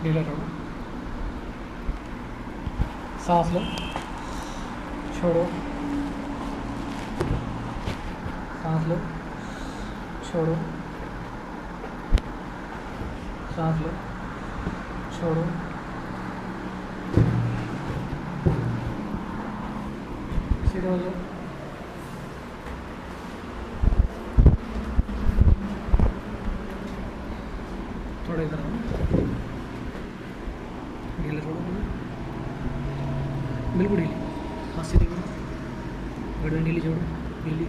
ढीला छोड़ो, सांस लो, छोड़ो, सांस लो, छोड़ो, सांस लो, छोड़ो, सीधे हो जाओ, थोड़ा इधर आओ, ढीला छोड़ो, बिल्कुल ढीली, हाथ सीधे करो, गर्दन ढीली छोड़ो, ढीली,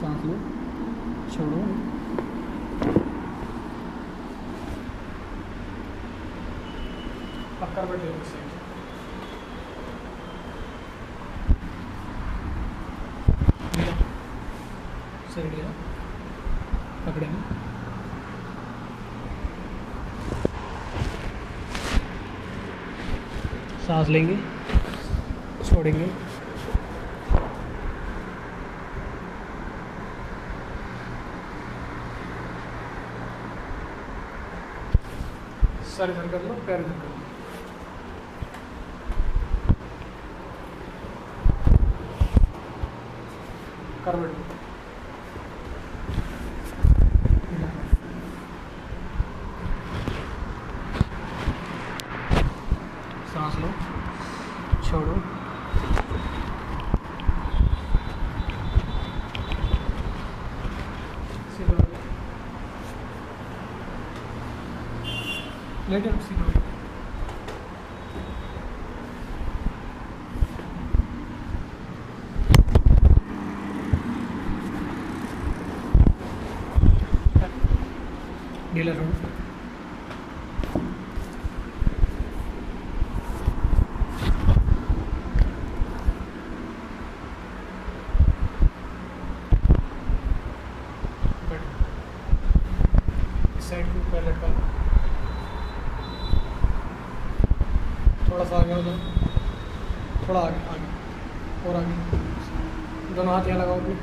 सांस लो, छोड़ो, पक्का बैठे हो इस साइड, सही ढीला, पकड़े में, सांस लेंगे, छोड़ेंगे, सर इधर कर लो, पैर इधर कर लो, कर बैठो, सांस लो, छोड़ो, सीधा लेटे हो, सीधा ढीला छोड़ो, साइड को पैर लटका लो, थोड़ा सा आगे हो जाओ, थोड़ा आगे आगे और आगे, दोनों हाथ यहाँ लगाओ अपने,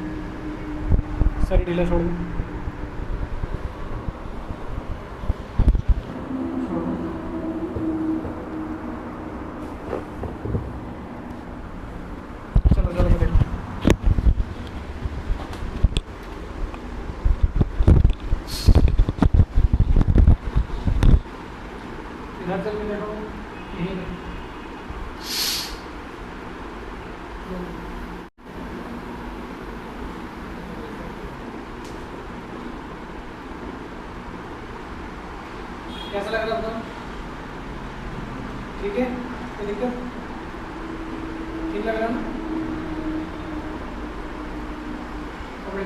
सर ढीला छोड़ दो, चलो चलो मैं देखो, इधर चल के देखो, यही देखो, कैसा लग रहा था? ठीक है, कोई दिक्कत? ठीक लग रहा ना? कपड़े